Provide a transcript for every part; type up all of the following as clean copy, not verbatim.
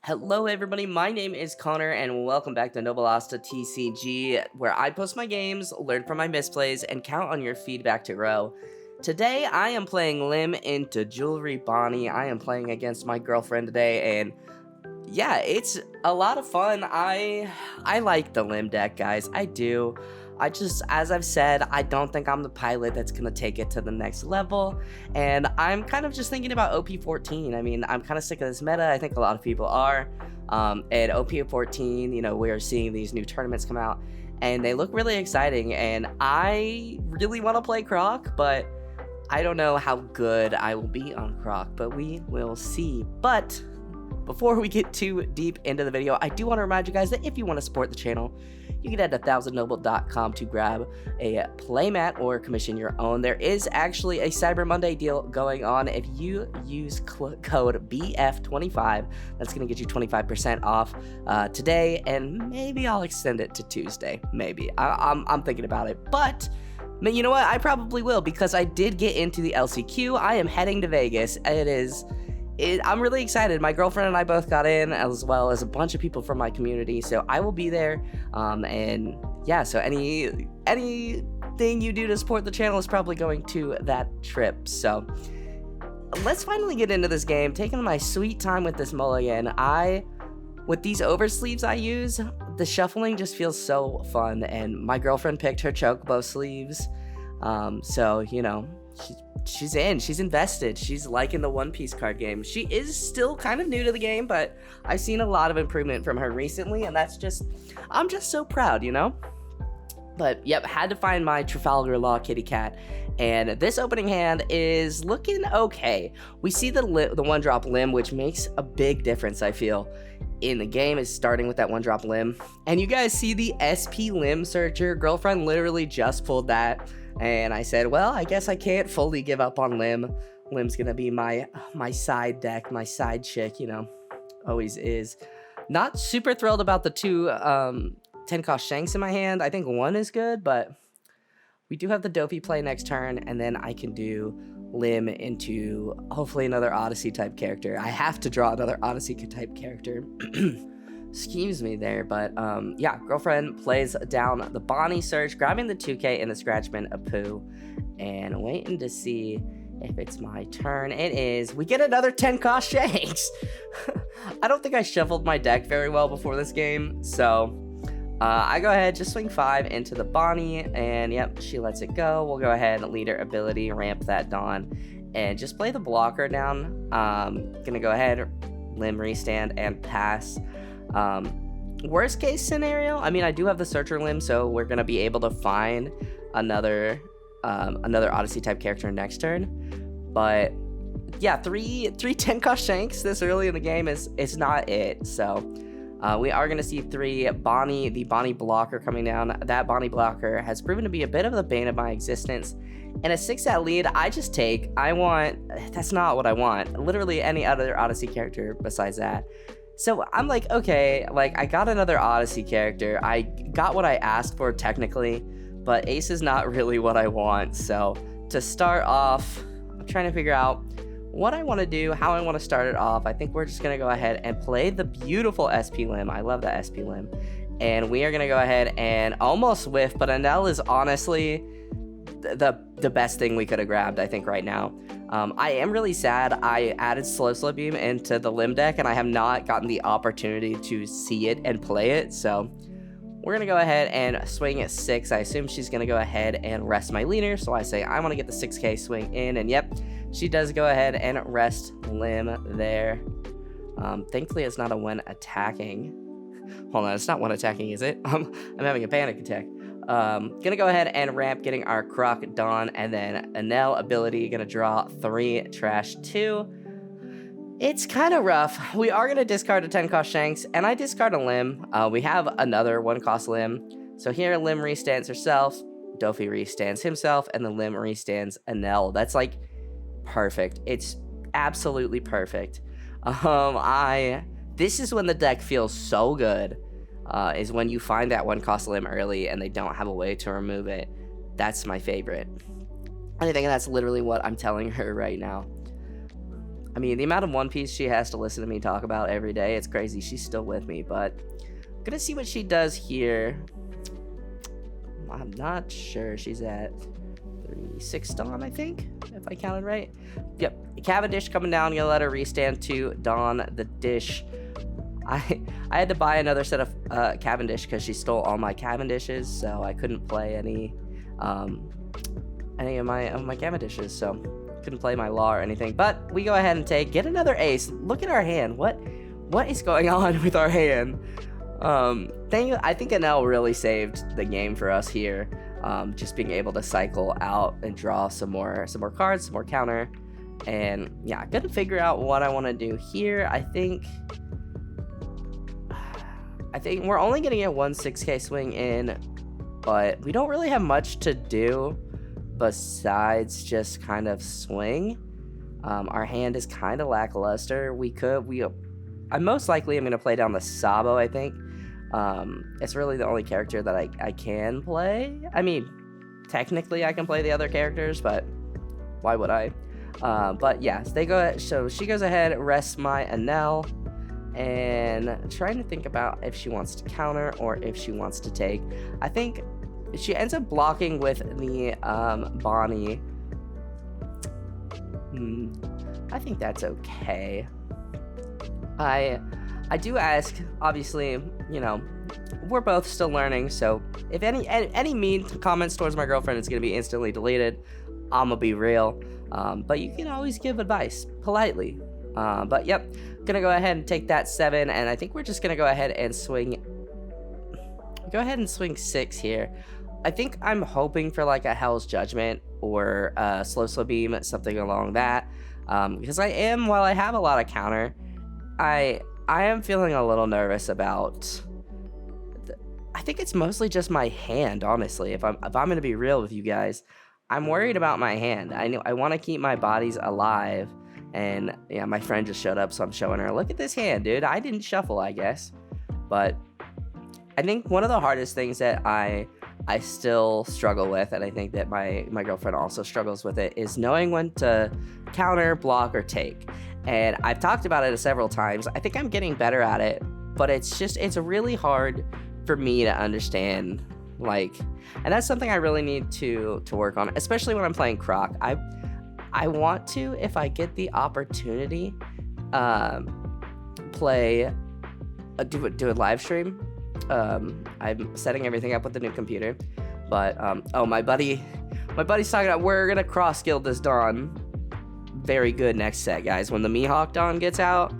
Hello everybody, my name is Connor and welcome back to Noblasta TCG, where I post my games, learn from my misplays, and count on your feedback to grow. Today I am playing Lim into Green Bonney. I am playing against my girlfriend today, and yeah, it's a lot of fun. I like the Lim deck, guys. I do. As I've said, I don't think I'm the pilot that's going to take it to the next level. And I'm kind of just thinking about OP-14. I mean, I'm kind of sick of this meta. I think a lot of people are. And OP-14, we are seeing these new tournaments come out. And they look really exciting. And I really want to play Croc, but I don't know how good I will be on Croc. But we will see. But before we get too deep into the video, I do want to remind you guys that if you want to support the channel, you can head to 1000noble.com to grab a playmat or commission your own. There is actually a Cyber Monday deal going on. If you use code BF25, that's going to get you 25% off today, and maybe I'll extend it to Tuesday. Maybe. I'm thinking about it, but you know what? I probably will, because I did get into the LCQ. I am heading to Vegas. I'm really excited. My girlfriend and I both got in, as well as a bunch of people from my community, so I will be there. And yeah, so anything you do to support the channel is probably going to that trip. So let's finally get into this game. Taking my sweet time with this mulligan. With these oversleeves I use, the shuffling just feels so fun, and my girlfriend picked her chocobo sleeves. So she's invested. She's liking the One Piece card game. She is still kind of new to the game, but I've seen a lot of improvement from her recently, and I'm just so proud, But yep, had to find my Trafalgar Law kitty cat, and this opening hand is looking okay. We see the one drop Lim, which makes a big difference, I feel, in the game, is starting with that one drop Lim. And you guys see the SP Lim searcher. Girlfriend literally just pulled that. And I said, well, I guess I can't fully give up on Lim. Lim's gonna be my side deck, my side chick, always is. Not super thrilled about the two 10-cost Shanks in my hand. I think one is good, but we do have the Dofi play next turn, and then I can do Lim into hopefully another Odyssey type character. I have to draw another Odyssey type character. Excuse me there, but yeah, girlfriend plays down the Bonnie search, grabbing the 2K and the Scratchman Apu, and waiting to see if it's my turn. It is. We get another 10-cost Shanks. I don't think I shuffled my deck very well before this game, so I go ahead, just swing 5 into the Bonnie, and yep, she lets it go. We'll go ahead and leader ability, ramp that Dawn, and just play the blocker down. Gonna go ahead, Lim restand, and pass. Worst case scenario, I mean, I do have the searcher Lim, so we're gonna be able to find another Odyssey type character next turn. But yeah, three 10-cost Shanks this early in the game is not it. So we are gonna see the Bonnie blocker coming down. That Bonnie blocker has proven to be a bit of the bane of my existence. And a 6-out lead, I just take. That's not what I want. Literally any other Odyssey character besides that. So I'm like, okay, I got another Odyssey character. I got what I asked for technically, but Ace is not really what I want. So to start off, I'm trying to figure out what I want to do, how I want to start it off. I think we're just going to go ahead and play the beautiful SP Lim. I love that SP Lim. And we are going to go ahead and almost whiff, but Anel is honestly the best thing we could have grabbed, I think, right now. I am really sad I added Slow Beam into the Lim deck, and I have not gotten the opportunity to see it and play it, so we're going to go ahead and swing at 6. I assume she's going to go ahead and rest my leader, so I say I want to get the 6K swing in, and yep, she does go ahead and rest Lim there. Thankfully, it's not a when attacking. Hold on, it's not when attacking, is it? I'm having a panic attack. Gonna go ahead and ramp, getting our Croc Dawn, and then Anel ability, gonna draw 3, trash 2. It's kind of rough. We are gonna discard a 10-cost Shanks, and I discard a Lim. We have another 1-cost Lim. So here Lim restands herself, Dofi restands himself, and the Lim restands Anel. That's like perfect. It's absolutely perfect. This is when the deck feels so good. Is when you find that 1-cost Lim early and they don't have a way to remove it. That's my favorite. I think that's literally what I'm telling her right now. I mean, the amount of One Piece she has to listen to me talk about every day, it's crazy. She's still with me, but I'm gonna see what she does here. I'm not sure. She's at 36 Dawn, I think, if I counted right. Yep, Cavendish coming down. Gonna let her restand to Dawn the Dish. I had to buy another set of Cavendish because she stole all my Cavendishes, so I couldn't play any of my Cavendishes, so couldn't play my Law or anything. But we go ahead and get another ace. Look at our hand. What is going on with our hand? I think Enel really saved the game for us here. Just being able to cycle out and draw some more cards, some more counter, and yeah, gonna figure out what I want to do here. I think we're only gonna get one 6K swing in, but we don't really have much to do besides just kind of swing. Our hand is kind of lackluster. I most likely am gonna play down the Sabo, I think. It's really the only character that I can play. I mean, technically I can play the other characters, but why would I? But yeah, so she goes ahead, rests my Enel, and trying to think about if she wants to counter or if she wants to take. I think she ends up blocking with the Bonney. I think that's okay. I do ask, obviously, you know, we're both still learning, so if any mean comments towards my girlfriend is going to be instantly deleted, I'm going to be real. But you can always give advice politely. But yep, gonna go ahead and take that 7, and I think we're just gonna go ahead and swing 6 here. I think I'm hoping for like a Hell's Judgment or slow beam, something along that, because while I have a lot of counter, I am feeling a little nervous about. I think it's mostly just my hand, honestly. If I'm gonna be real with you guys, I'm worried about my hand. I want to keep my bodies alive. And yeah, my friend just showed up, so I'm showing her, look at this hand, dude. I didn't shuffle, I guess. But I think one of the hardest things that I still struggle with, and I think that my girlfriend also struggles with it, is knowing when to counter, block, or take. And I've talked about it several times. I think I'm getting better at it, but it's really hard for me to understand, like, and that's something I really need to work on, especially when I'm playing Croc. I want to, if I get the opportunity, do a live stream. I'm setting everything up with the new computer, but my buddy's talking about we're gonna cross guild this Dawn. Very good next set, guys. When the Mihawk Dawn gets out,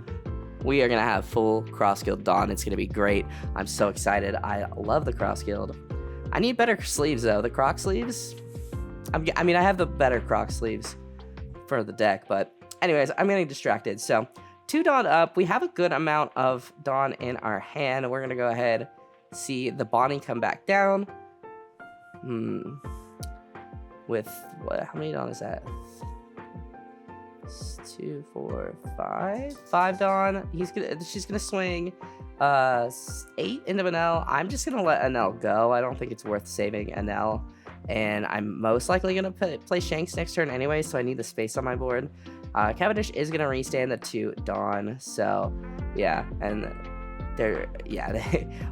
we are gonna have full cross guild Dawn. It's gonna be great. I'm so excited. I love the cross guild. I need better sleeves though. The Croc sleeves. I mean, I have the better Croc sleeves for the deck, but anyways, I'm getting distracted. So 2 Dawn up. We have a good amount of Dawn in our hand. We're gonna go ahead, see the Bonney come back down. With what? How many Dawn is that? 2, 4, 5. 5 Dawn. She's gonna swing 8 into Enel. I'm just gonna let Enel go. I don't think it's worth saving Enel. And I'm most likely going to play Shanks next turn anyway, so I need the space on my board. Cavendish is going to restand the 2 Dawn, so yeah. And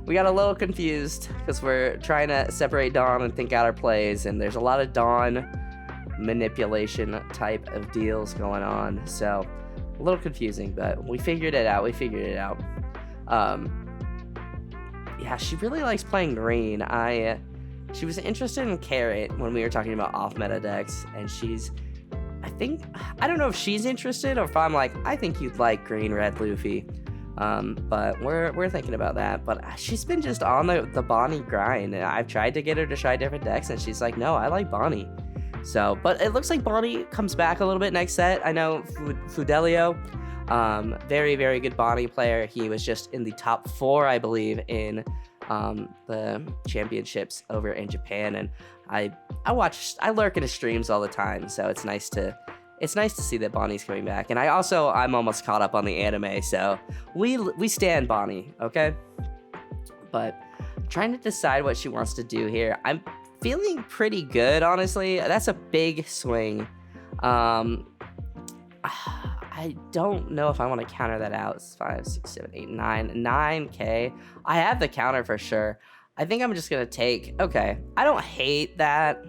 we got a little confused because we're trying to separate Dawn and think out our plays, and there's a lot of Dawn manipulation type of deals going on, so a little confusing, but we figured it out. Yeah, she really likes playing green. She was interested in Carrot when we were talking about off-meta decks, and I don't know if she's interested or if I'm like, I think you'd like green, red, Luffy. But we're thinking about that. But she's been just on the Bonney grind, and I've tried to get her to try different decks, and she's like, no, I like Bonney. So, but it looks like Bonney comes back a little bit next set. I know Fudelio, very, very good Bonney player. He was just in the top 4, I believe, in the championships over in Japan, and I lurk in his streams all the time, so it's nice to see that Bonney's coming back. And I'm almost caught up on the anime, so we stand Bonney, okay? But trying to decide what she wants to do here. I'm feeling pretty good, honestly. That's a big swing. I I don't know if I want to counter that out. It's 5, 6, 7, 8, 9, 9k. I have the counter for sure. I think I'm just gonna take. Okay, I don't hate that.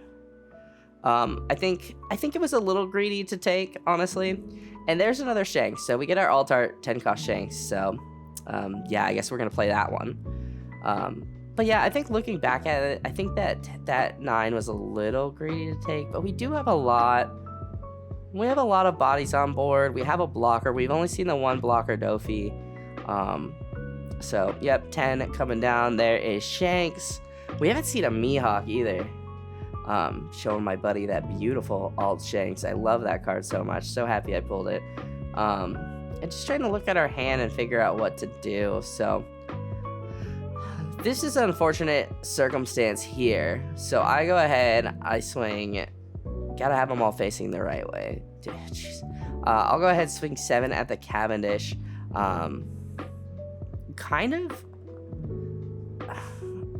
I think it was a little greedy to take, honestly. And there's another Shanks, so we get our alt-art 10-cost Shanks. So, yeah, I guess we're gonna play that one. But yeah, I think looking back at it, I think that 9 was a little greedy to take. But we do have a lot. We have a lot of bodies on board. We have a blocker. We've only seen the one blocker, Dofi. So, yep, 10 coming down. There is Shanks. We haven't seen a Mihawk either. Showing my buddy that beautiful alt Shanks. I love that card so much. So happy I pulled it. And just trying to look at our hand and figure out what to do. So, this is an unfortunate circumstance here. So, I go ahead. I swing. Gotta have them all facing the right way. Dude, I'll go ahead and swing 7 at the Cavendish. Kind of.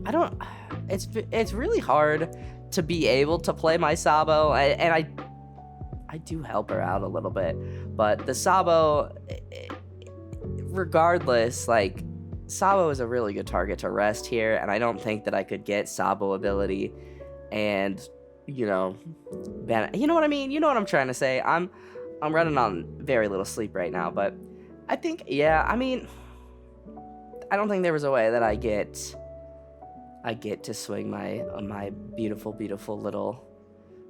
I don't. It's really hard to be able to play my Sabo, and I do help her out a little bit, but the Sabo, regardless, like, Sabo is a really good target to rest here, and I don't think that I could get Sabo ability and, you know what I mean? You know what I'm trying to say? I'm running on very little sleep right now, but I think, yeah, I mean, I don't think there was a way that I get to swing my beautiful little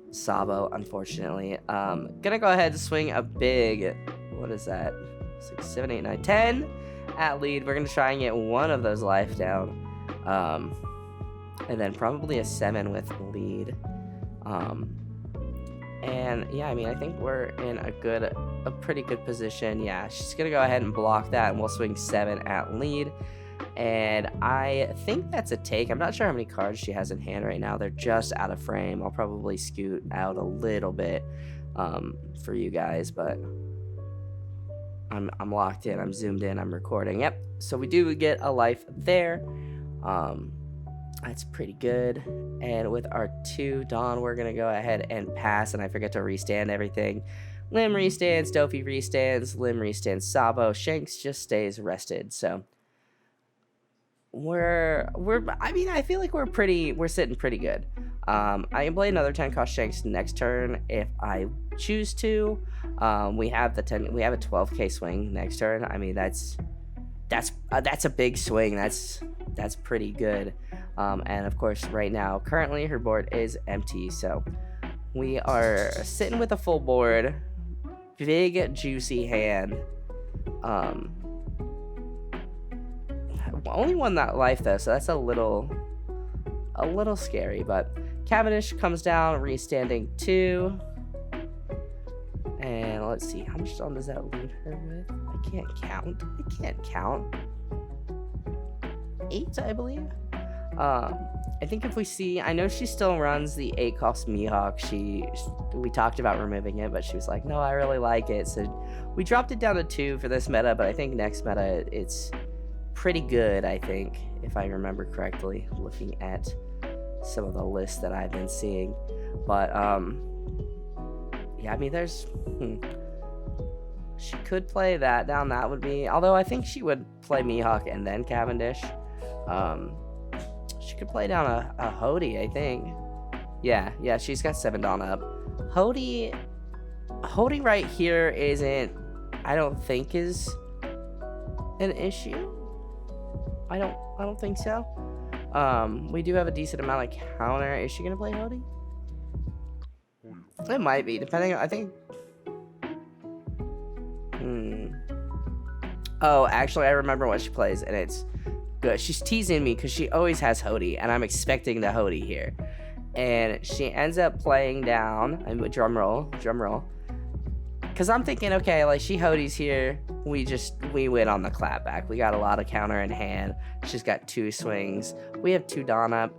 Sabo, unfortunately. Gonna go ahead and swing a big, what is that, 6, 7, 8, 9, 10 at lead. We're gonna try and get one of those life down, and then probably a 7 with lead. And yeah, I mean, I think we're in a pretty good position. Yeah, she's gonna go ahead and block that, and we'll swing 7 at lead. And I think that's a take. I'm not sure how many cards she has in hand right now. They're just out of frame. I'll probably scoot out a little bit for you guys, but I'm locked in. I'm zoomed in. I'm recording. Yep. So we do get a life there. That's pretty good. And with our 2 Dawn, we're gonna go ahead and pass. And I forget to restand everything. Lim restands, Dofi restands, Lim restands, Sabo. Shanks just stays rested. So I mean, I feel like we're sitting pretty good. I can play another 10-cost Shanks next turn if I choose to. We have a 12k swing next turn. I mean, that's a big swing. That's pretty good. And of course, right now, currently her board is empty, so we are sitting with a full board, big juicy hand. Only won that life though, so that's a little scary. But Cavendish comes down, restanding 2. And let's see, how much Dawn does that leave her with? I can't count. 8, I believe. I think if we see, I know she still runs the 8-cost Mihawk. We talked about removing it, but she was like, no, I really like it. So we dropped it down to 2 for this meta, but I think next meta it's pretty good, I think, if I remember correctly, looking at some of the lists that I've been seeing. But yeah, I mean, she could play that down. That would be, although I think she would play Mihawk and then Cavendish. She could play down a Hody, I think. Yeah, she's got 7 Dawn up. Hody right here isn't, I don't think, is an issue. I don't think so. We do have a decent amount of counter. Is she gonna play Hody? It might be, depending on, I think. Oh, actually, I remember what she plays, and it's good. She's teasing me because she always has Hody, and I'm expecting the Hody here. And she ends up playing down, drum roll. Because I'm thinking, okay, like, she Hody's here. We win on the clapback. We got a lot of counter in hand. She's got 2 swings. We have 2 Dawn up.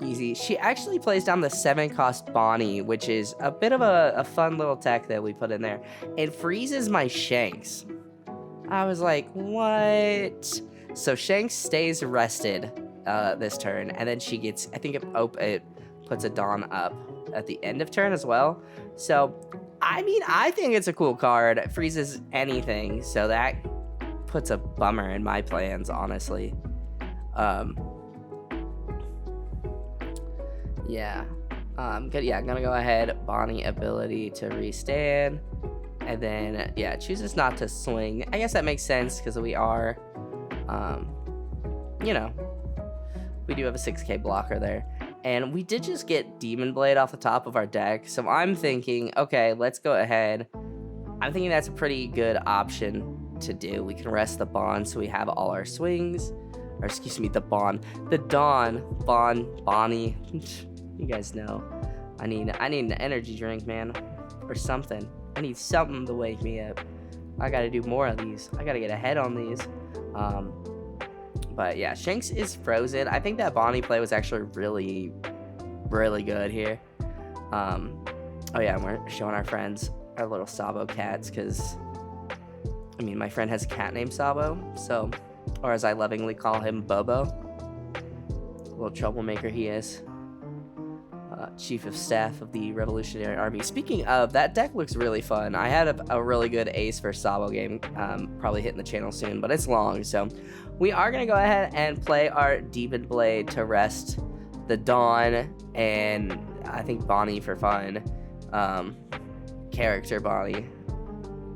Easy. She actually plays down the 7-cost Bonney, which is a bit of a fun little tech that we put in there. It freezes my Shanks. I was like, what? So Shanks stays rested this turn, and then she gets, I think it puts a Dawn up at the end of turn as well. So I mean, I think it's a cool card. It freezes anything, so that puts a bummer in my plans, honestly. Yeah. Good. Yeah, I'm gonna go ahead. Bonney ability to restand, and then yeah, chooses not to swing. I guess that makes sense because we are, you know, we do have a 6K blocker there. And we did just get Demon Blade off the top of our deck. So I'm thinking, okay, let's go ahead. I'm thinking that's a pretty good option to do. We can rest the Bond so we have all our swings. Or excuse me, the Bond. The Dawn. Bonney. You guys know. I need an energy drink, man. Or something. I need something to wake me up. I gotta do more of these. I gotta get ahead on these. But yeah, Shanks is frozen. I think that Bonney play was actually really, really good here. Oh yeah, and we're showing our friends our little Sabo cats because, I mean, my friend has a cat named Sabo, so, or as I lovingly call him, Bobo. Little troublemaker he is. Chief of Staff of the Revolutionary Army. Speaking of, that deck looks really fun. I had a really good Ace for Sabo game, probably hitting the channel soon, but it's long, so we are going to go ahead and play our Demon Blade to rest the Dawn, and I think Bonney for fun. Character Bonney.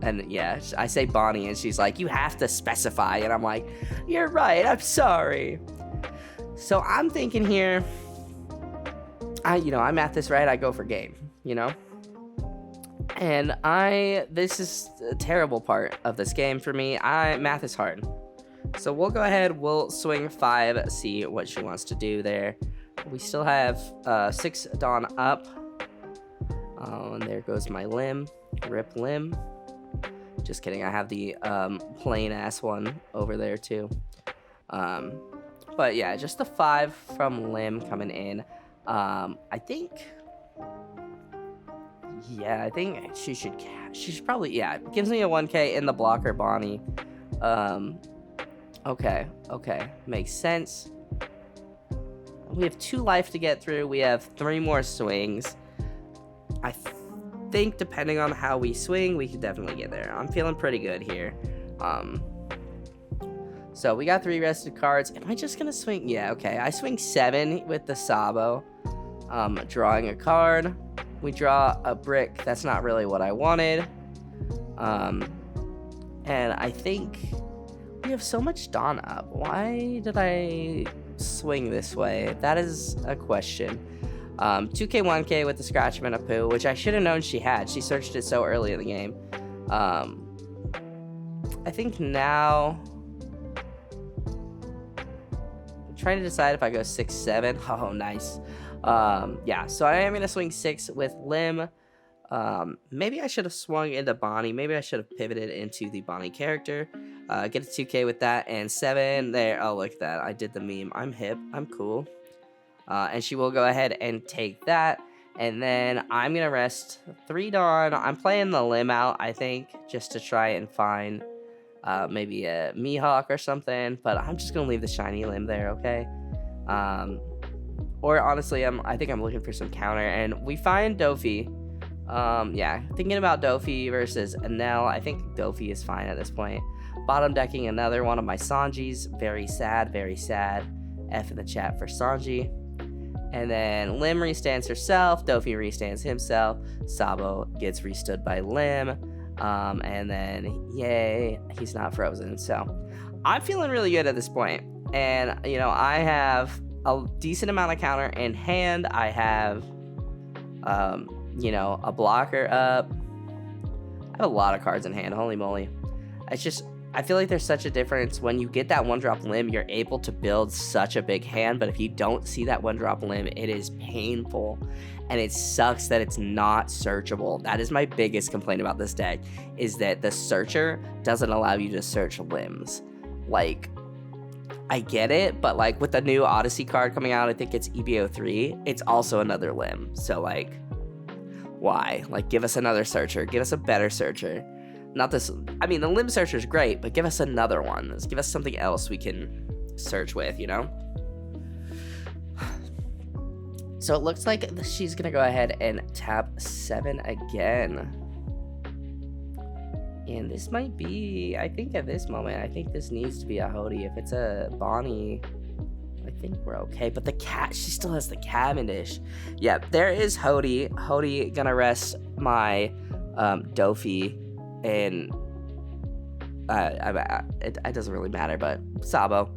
And yeah, I say Bonney, and she's like, you have to specify, and I'm like, you're right, I'm sorry. So I'm thinking here, I math this right, I go for game, And this is a terrible part of this game for me. Math is hard. So we'll go ahead, we'll swing 5, see what she wants to do there. We still have 6 Dawn up. And there goes my Lim. Rip Lim. Just kidding, I have the plain ass one over there too. But yeah, just the 5 from Lim coming in. I think she should probably, yeah, it gives me a 1K in the blocker Bonney. Okay, makes sense. We have 2 life to get through. We have 3 more swings. I think depending on how we swing, we can definitely get there. I'm feeling pretty good here. So we got 3 rested cards. Am I just gonna swing? Yeah, okay. I swing 7 with the Sabo. Drawing a card. We draw a brick. That's not really what I wanted. And I think we have so much Dawn up. Why did I swing this way? That is a question. 2K, 1K with the Scratchman of Pooh, which I should have known she had. She searched it so early in the game. I think now I'm trying to decide if I go 6, 7. Oh, nice. Yeah, so I am going to swing 6 with Lim. Maybe I should have swung into Bonney. Maybe I should have pivoted into the Bonney character. Get a 2K with that, and 7 there. Oh, look at that. I did the meme. I'm hip. I'm cool. And she will go ahead and take that. And then I'm going to rest 3 Dawn. I'm playing the Lim out, I think, just to try and find maybe a Mihawk or something. But I'm just going to leave the shiny Lim there, okay? Or honestly, I think I'm looking for some counter. And we find Dofi. Yeah, thinking about Dofi versus Enel. I think Dofi is fine at this point. Bottom decking another one of my Sanjis. Very sad, very sad. F in the chat for Sanji. And then Lim restands herself. Dofi restands himself. Sabo gets restood by Lim. And then, yay, he's not frozen. So I'm feeling really good at this point. And, I have a decent amount of counter in hand. I have, a blocker up. I have a lot of cards in hand. Holy moly. It's just, I feel like there's such a difference. When you get that 1-drop Lim, you're able to build such a big hand, but if you don't see that 1-drop Lim, it is painful, and it sucks that it's not searchable. That is my biggest complaint about this deck, is that the searcher doesn't allow you to search limbs. Like, I get it, but like with the new Odyssey card coming out, I think it's EBO3, it's also another Lim. So like, why? Like, give us another searcher. Give us a better searcher. Not this, I mean, the Lim searcher is great, but give us another one. Let's give us something else we can search with, So it looks like she's going to go ahead and tap 7 again. And this might be, I think at this moment, I think this needs to be a Hody. If it's a Bonney, I think we're okay. But the cat, she still has the Cavendish. Yeah, there is Hody. Hody gonna rest my Dofi, and it doesn't really matter, but Sabo.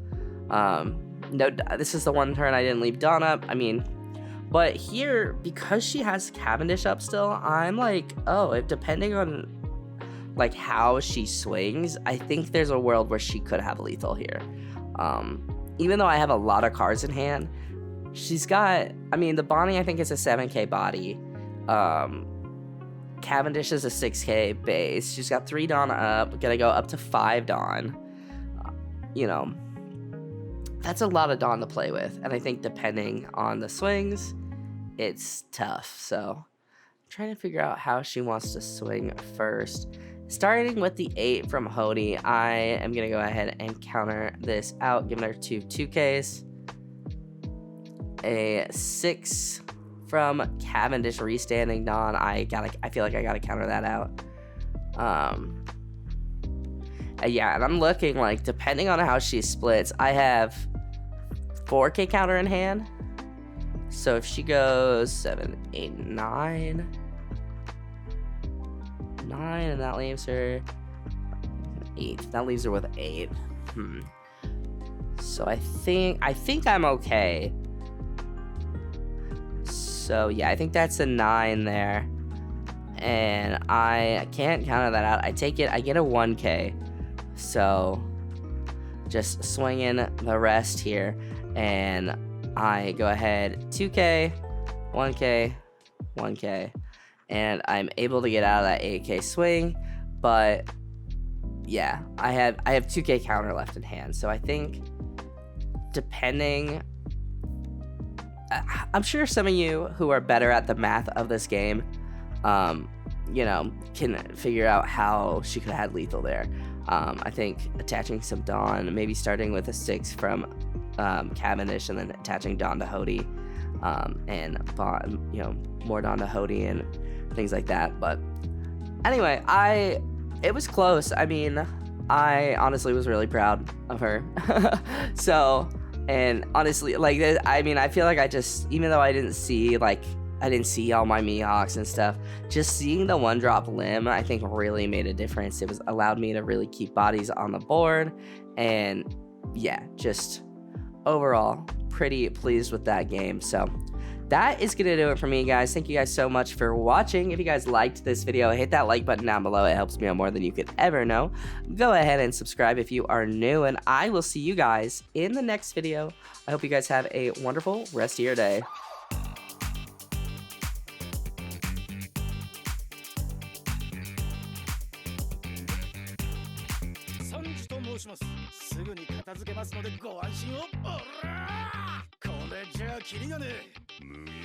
No, this is the one turn I didn't leave Dawn up. I mean, but here, because she has Cavendish up still, I'm like, oh, if depending on like how she swings, I think there's a world where she could have lethal here. Even though I have a lot of cards in hand, she's got, I mean, the Bonney I think is a 7k body. Cavendish is a 6k base. She's got 3 Dawn up, gonna go up to 5 Dawn. You know, that's a lot of Dawn to play with, and I think depending on the swings, it's tough. So I'm trying to figure out how she wants to swing first. Starting with the 8 from Hody, I am going to go ahead and counter this out, giving her 2 2Ks. A 6 from Cavendish restanding Dawn. I feel like I got to counter that out. Yeah, and I'm looking like, depending on how she splits, I have 4k counter in hand. So if she goes 7, 8, 9, and that leaves her 8. That leaves her with 8. So I think I'm okay. So yeah, I think that's a 9 there, and I can't counter that out. I take it. I get a 1k. So just swinging the rest here, and I go ahead 2k, 1k, 1k. And I'm able to get out of that 8k swing, but yeah, I have 2k counter left in hand. So I think, depending, I'm sure some of you who are better at the math of this game, you know, can figure out how she could have had lethal there. I think attaching some Dawn, maybe starting with a 6 from Cavendish, and then attaching Dawn to Hody, and you know, more Dawn to Hody and things like that. But anyway, it was close. I mean, I honestly was really proud of her. So, and honestly, like, I mean, I feel like I just, even though I didn't see all my Mihawks and stuff, just seeing the 1-drop Lim, I think really made a difference. It allowed me to really keep bodies on the board, and yeah, just overall pretty pleased with that game. So that is gonna do it for me, guys. Thank you guys so much for watching. If you guys liked this video, hit that like button down below. It helps me out more than you could ever know. Go ahead and subscribe if you are new, and I will see you guys in the next video. I hope you guys have a wonderful rest of your day. すぐに片付けますのでご安心を。おらー、これじゃあキリがねえ。